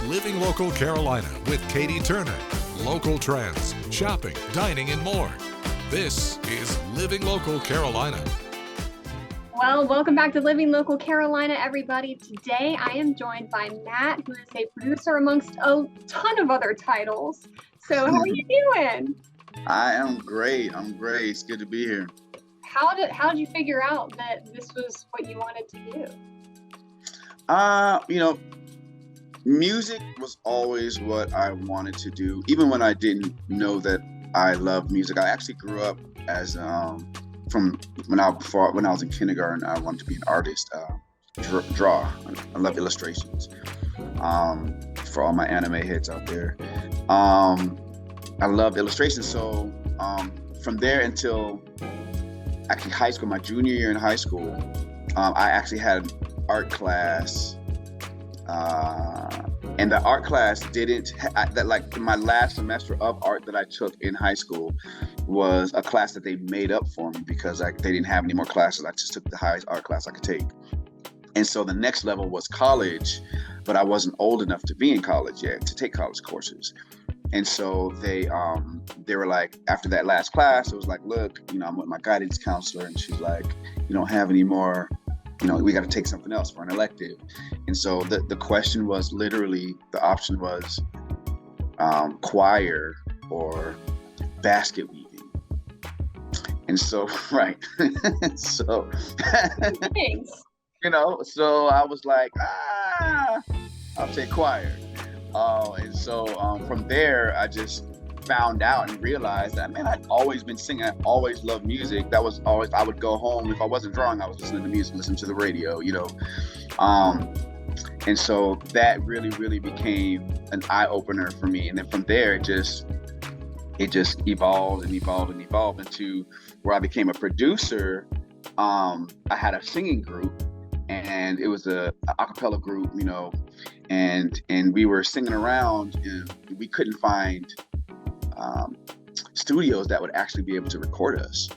Living Local Carolina with Katie Turner. Local trends, shopping, dining, and more. This is Living Local Carolina. Well, welcome back to Living Local Carolina, everybody. Today I am joined by Matt, who is a producer amongst a ton of other titles. So how are you doing? I am great. It's good to be here. How did you figure out that this was what you wanted to do? Music was always what I wanted to do, even when I didn't know that I loved music. I actually grew up as from when I was in kindergarten. I wanted to be an artist, draw. I love illustrations. For all my anime heads out there, I love illustrations. So from there until actually high school, my junior year in high school, I actually had an art class. And the art class my last semester of art that I took in high school was a class that they made up for me because they didn't have any more classes. I just took the highest art class I could take. And so the next level was college, but I wasn't old enough to be in college yet to take college courses. And so they were like, after that last class, it was like, look, I'm with my guidance counselor, and she's like, you don't have any more, we got to take something else for an elective. And so the question was literally, the option was choir or basket weaving. And so, right. So, Thanks. So I was like, I'll take choir. And so from there, I just found out and realized that, man, I'd always been singing. I always loved music. That was always, I would go home. If I wasn't drawing, I was listening to music, listening to the radio, And so that really, really became an eye opener for me. And then from there, it just evolved into where I became a producer. I had a singing group, and it was a cappella group, and we were singing around, and we couldn't find studios that would actually be able to record us,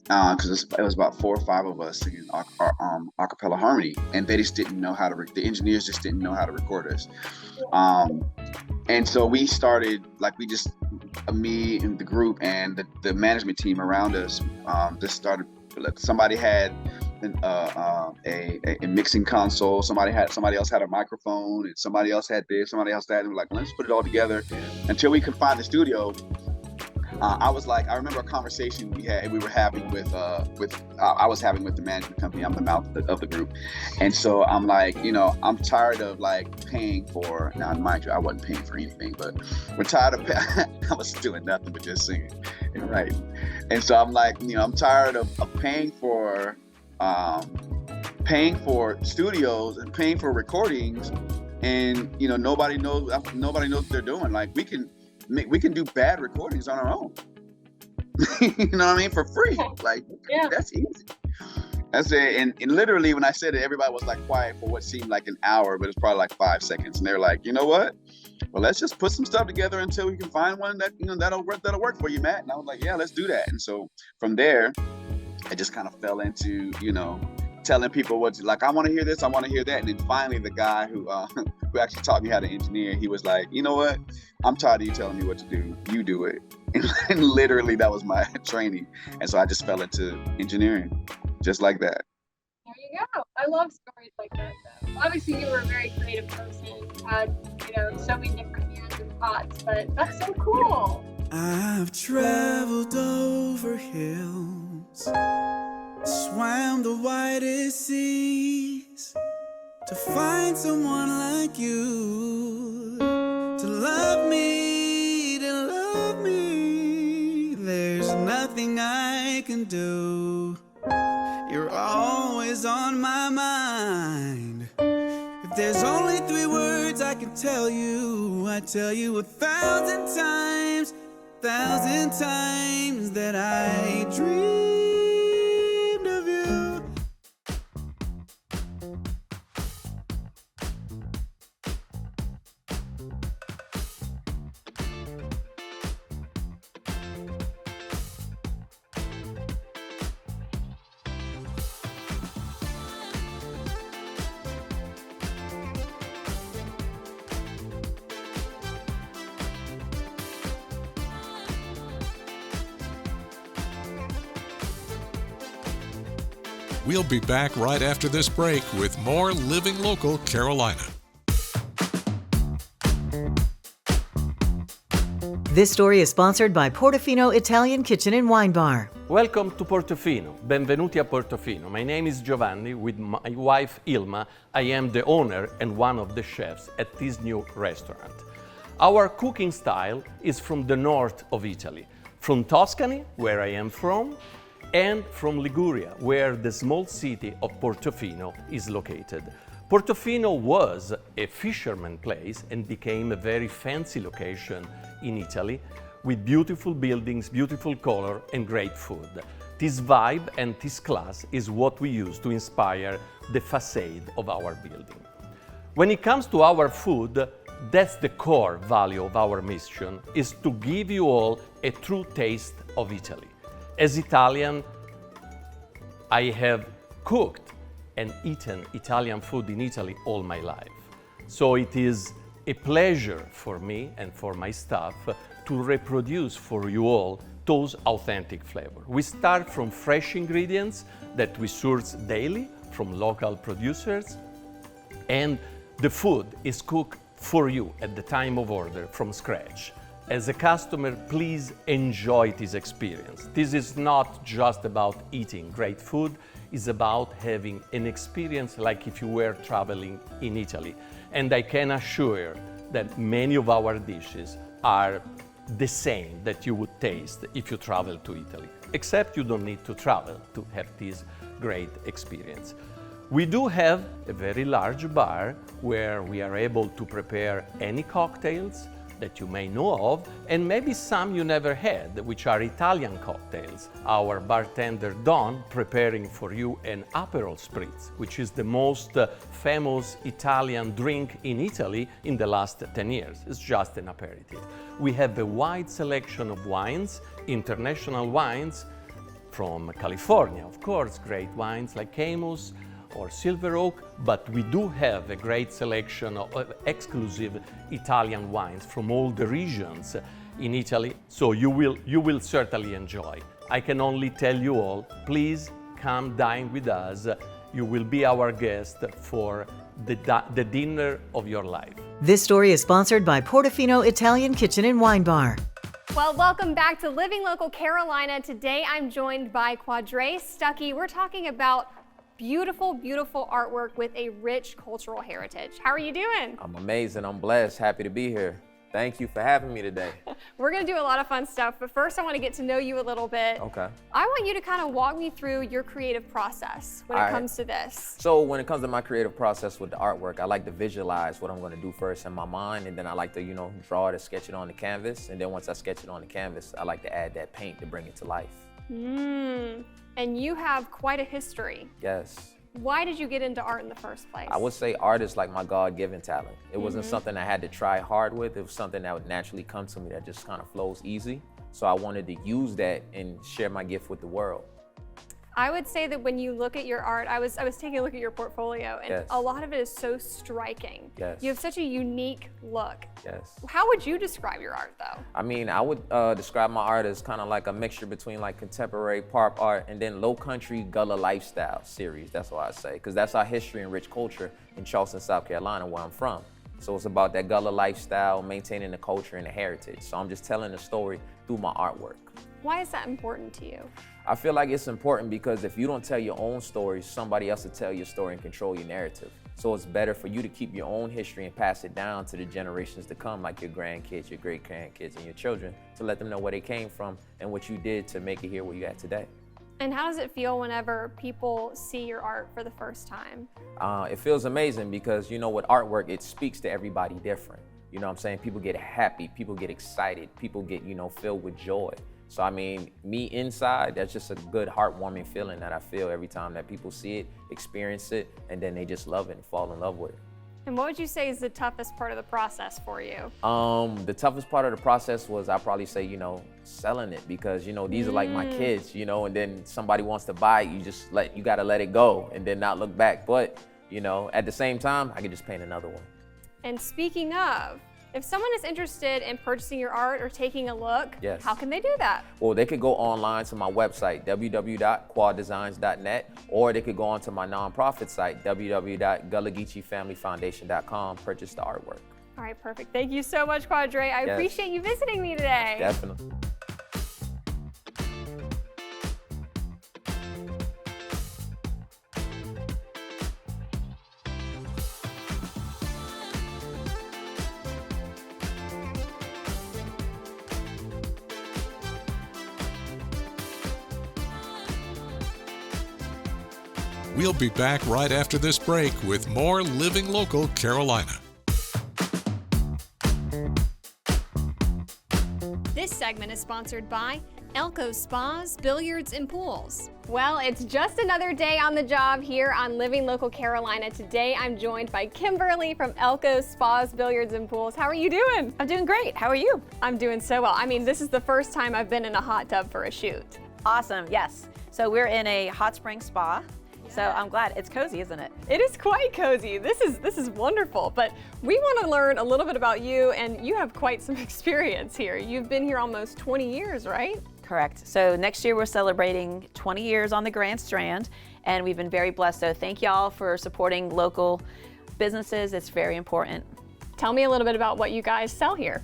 because it was about 4 or 5 of us singing a cappella harmony, and they just didn't know how to. The engineers just didn't know how to record us, and so we started me and the group and the management team around us just started. Somebody had a mixing console. Somebody else had a microphone, and somebody else had this, somebody else that, and we're like, let's put it all together until we could find the studio. I remember a conversation we were having with I was having with the management company. I'm the mouth of the group. And so I'm like, I'm tired of paying for, now mind you, I wasn't paying for anything, but we're tired of I was doing nothing but just singing and writing. And so I'm like, I'm tired of paying for studios and paying for recordings, and nobody knows what they're doing. Like, we can do bad recordings on our own. You know what I mean? For free. That's easy. That's it. And literally, when I said it, everybody was quiet for what seemed like an hour, but it's probably 5 seconds. And they're like, you know what? Well, let's just put some stuff together until we can find one that that'll work for you, Matt. And I was like, yeah, let's do that. And so from there, I just kind of fell into telling people I want to hear this, I want to hear that. And then finally, the guy who actually taught me how to engineer, he was like, you know what? I'm tired of you telling me what to do. You do it. And literally, that was my training. And so I just fell into engineering, just like that. There you go. I love stories like that, though. Obviously, you were a very creative person. You had, so many different hands and thoughts, but that's so cool. I've traveled over hills, swam the widest seas to find someone like you to love me, to love me. There's nothing I can do. You're always on my mind. If there's only 3 words I can tell you, I tell you 1,000 times, 1,000 times that I dreamed of you. We'll be back right after this break with more Living Local Carolina. This story is sponsored by Portofino Italian Kitchen and Wine Bar. Welcome to Portofino. Benvenuti a Portofino. My name is Giovanni. With my wife Ilma, I am the owner and one of the chefs at this new restaurant. Our cooking style is from the north of Italy, from Tuscany, where I am from, and from Liguria, where the small city of Portofino is located. Portofino was a fisherman place and became a very fancy location in Italy with beautiful buildings, beautiful color, and great food. This vibe and this class is what we use to inspire the facade of our building. When it comes to our food, that's the core value of our mission, is to give you all a true taste of Italy. As Italian, I have cooked and eaten Italian food in Italy all my life. So it is a pleasure for me and for my staff to reproduce for you all those authentic flavors. We start from fresh ingredients that we source daily from local producers, and the food is cooked for you at the time of order from scratch. As a customer, please enjoy this experience. This is not just about eating great food, it's about having an experience like if you were traveling in Italy. And I can assure you that many of our dishes are the same that you would taste if you travel to Italy, except you don't need to travel to have this great experience. We do have a very large bar where we are able to prepare any cocktails that you may know of, and maybe some you never had, which are Italian cocktails. Our bartender Don preparing for you an Aperol Spritz, which is the most famous Italian drink in Italy in the last 10 years. It's just an aperitif. We have a wide selection of wines, international wines from California, of course, great wines like Caymus or Silver Oak, but we do have a great selection of exclusive Italian wines from all the regions in Italy, so you will certainly enjoy. I can only tell you all, please come dine with us. You will be our guest for the dinner of your life. This story is sponsored by Portofino Italian Kitchen and Wine Bar. Well, welcome back to Living Local Carolina. Today I'm joined by Quadre Stuckey. We're talking about beautiful, beautiful artwork with a rich cultural heritage. How are you doing? I'm amazing. I'm blessed. Happy to be here. Thank you for having me today. We're going to do a lot of fun stuff, but first I want to get to know you a little bit. Okay. I want you to kind of walk me through your creative process when it comes to this. So when it comes to my creative process with the artwork, I like to visualize what I'm going to do first in my mind, and then I like to, draw it or sketch it on the canvas. And then once I sketch it on the canvas, I like to add that paint to bring it to life. And you have quite a history. Yes. Why did you get into art in the first place? I would say art is like my God-given talent. It wasn't something I had to try hard with. It was something that would naturally come to me that just kind of flows easy. So I wanted to use that and share my gift with the world. I would say that when you look at your art, I was taking a look at your portfolio, and a lot of it is so striking. Yes. You have such a unique look. Yes. How would you describe your art, though? I mean, I would describe my art as kind of like a mixture between like contemporary pop art and then low country Gullah lifestyle series. That's what I say, because that's our history and rich culture in Charleston, South Carolina, where I'm from. So it's about that Gullah lifestyle, maintaining the culture and the heritage. So I'm just telling the story through my artwork. Why is that important to you? I feel like it's important because if you don't tell your own story, somebody else will tell your story and control your narrative. So it's better for you to keep your own history and pass it down to the generations to come, like your grandkids, your great-grandkids, and your children, to let them know where they came from and what you did to make it here where you're at today. And how does it feel whenever people see your art for the first time? It feels amazing because, with artwork, it speaks to everybody different. You know what I'm saying? People get happy, people get excited, people get, filled with joy. So I mean, me inside, that's just a good heartwarming feeling that I feel every time that people see it, experience it, and then they just love it and fall in love with it. And what would you say is the toughest part of the process for you? The toughest part of the process was, I'd probably say, selling it, because, these are like my kids, and then somebody wants to buy it, you gotta let it go and then not look back. But, at the same time, I could just paint another one. And speaking of If someone is interested in purchasing your art or taking a look, Yes. how can they do that? Well, they could go online to my website, www.quaddesigns.net, or they could go onto my nonprofit site, www.gullah-Geechee-Family-Foundation.com, purchase the artwork. All right, perfect. Thank you so much, Quadre. I Yes. appreciate you visiting me today. Definitely. We'll be back right after this break with more Living Local Carolina. This segment is sponsored by Elko Spas, Billiards, and Pools. Well, it's just another day on the job here on Living Local Carolina. Today, I'm joined by Kimberly from Elko Spas, Billiards, and Pools. How are you doing? I'm doing great. How are you? I'm doing so well. I mean, this is the first time I've been in a hot tub for a shoot. Awesome. Yes. So we're in a hot spring spa. So I'm glad. It's cozy, isn't it? It is quite cozy. This is wonderful. But we want to learn a little bit about you, and you have quite some experience here. You've been here almost 20 years, right? Correct. So next year we're celebrating 20 years on the Grand Strand, and we've been very blessed. So thank y'all for supporting local businesses. It's very important. Tell me a little bit about what you guys sell here.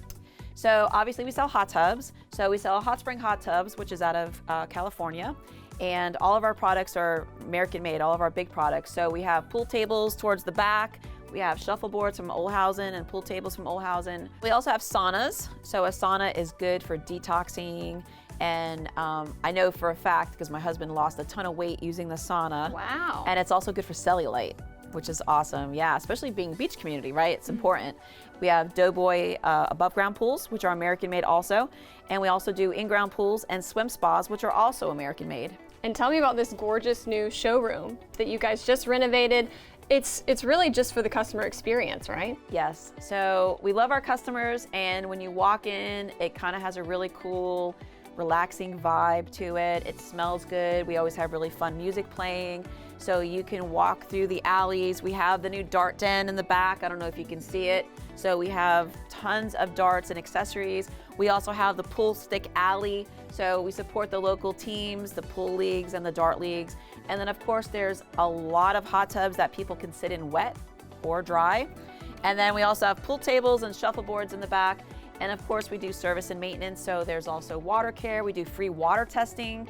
So obviously we sell hot tubs. So we sell Hot Spring Hot Tubs, which is out of California. And all of our products are American made, all of our big products. So we have pool tables towards the back. We have shuffleboards from Olhausen and pool tables from Olhausen. We also have saunas. So a sauna is good for detoxing. And I know for a fact, because my husband lost a ton of weight using the sauna. Wow. And it's also good for cellulite, which is awesome. Yeah, especially being a beach community, right? It's important. We have Doughboy above ground pools, which are American made also. And we also do in-ground pools and swim spas, which are also American made. And tell me about this gorgeous new showroom that you guys just renovated. It's really just for the customer experience, right? Yes. So we love our customers, and when you walk in, it kind of has a really cool, relaxing vibe to it. It smells good. We always have really fun music playing. So you can walk through the alleys. We have the new dart den in the back. I don't know if you can see it. So we have tons of darts and accessories. We also have the pool stick alley. So we support the local teams, the pool leagues and the dart leagues. And then of course there's a lot of hot tubs that people can sit in wet or dry. And then we also have pool tables and shuffleboards in the back. And of course we do service and maintenance. So there's also water care. We do free water testing.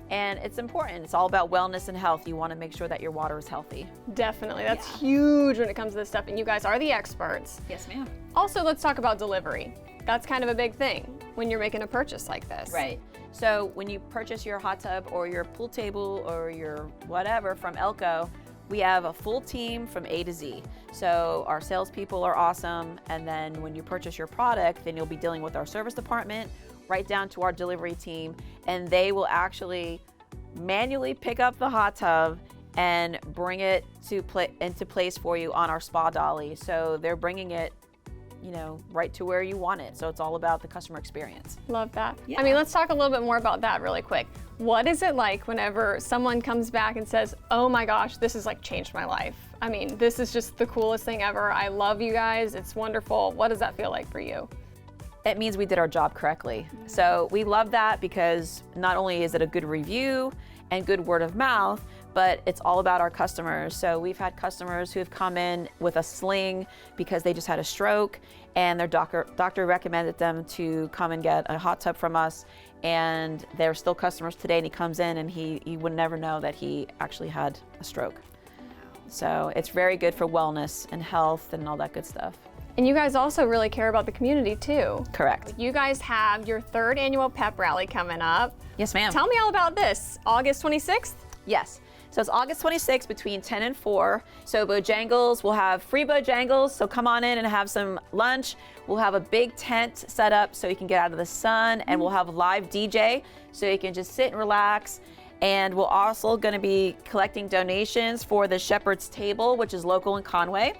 And it's important. It's all about wellness and health. You want to make sure that your water is healthy. Definitely. That's huge when it comes to this stuff, and you guys are the experts. Yes, ma'am. Also, let's talk about delivery. That's kind of a big thing when you're making a purchase like this. Right. So when you purchase your hot tub or your pool table or your whatever from Elko, we have a full team from A to Z. So our salespeople are awesome. And then when you purchase your product, then you'll be dealing with our service department, right down to our delivery team, and they will actually manually pick up the hot tub and bring it into place for you on our spa dolly. So they're bringing it, you know, right to where you want it. So it's all about the customer experience. Love that. Yeah. I mean, let's talk a little bit more about that really quick. What is it like whenever someone comes back and says, oh my gosh, this has like changed my life? I mean, this is just the coolest thing ever. I love you guys. It's wonderful. What does that feel like for you? It means we did our job correctly. So we love that because not only is it a good review and good word of mouth, but it's all about our customers. So we've had customers who have come in with a sling because they just had a stroke, and their doctor recommended them to come and get a hot tub from us, and they're still customers today, and he comes in and he would never know that he actually had a stroke. So it's very good for wellness and health and all that good stuff. And you guys also really care about the community too. Correct. You guys have your 3rd annual pep rally coming up. Yes, ma'am. Tell me all about this. August 26th? Yes. So it's August 26th between 10 and 4. So Bojangles, we'll have free Bojangles. So come on in and have some lunch. We'll have a big tent set up so you can get out of the sun, and we'll have a live DJ so you can just sit and relax. And we're also going to be collecting donations for the Shepherd's Table, which is local in Conway,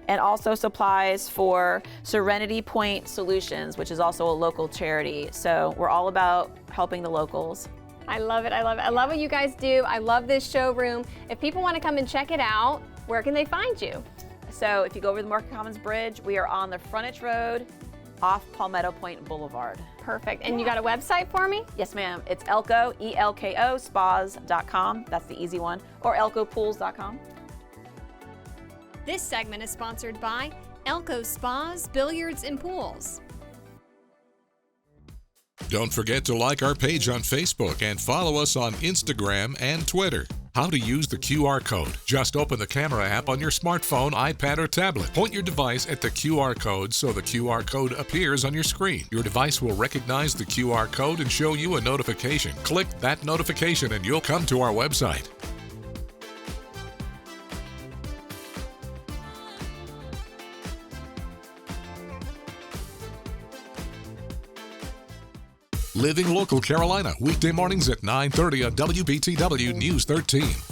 and also supplies for Serenity Point Solutions, which is also a local charity. So we're all about helping the locals. I love it. I love it. I love what you guys do. I love this showroom. If people want to come and check it out, where can they find you? So if you go over the Market Commons Bridge, we are on the frontage road off Palmetto Point Boulevard. Perfect. And you got a website for me? Yes, ma'am. It's Elko, ELKO, spas.com. That's the easy one. Or elkopools.com. This segment is sponsored by Elko Spas, Billiards, and Pools. Don't forget to like our page on Facebook and follow us on Instagram and Twitter. How to use the QR code. Just open the camera app on your smartphone, iPad, or tablet. Point your device at the QR code so the QR code appears on your screen. Your device will recognize the QR code and show you a notification. Click that notification and you'll come to our website. Living Local Carolina, weekday mornings at 9:30 on WBTW News 13.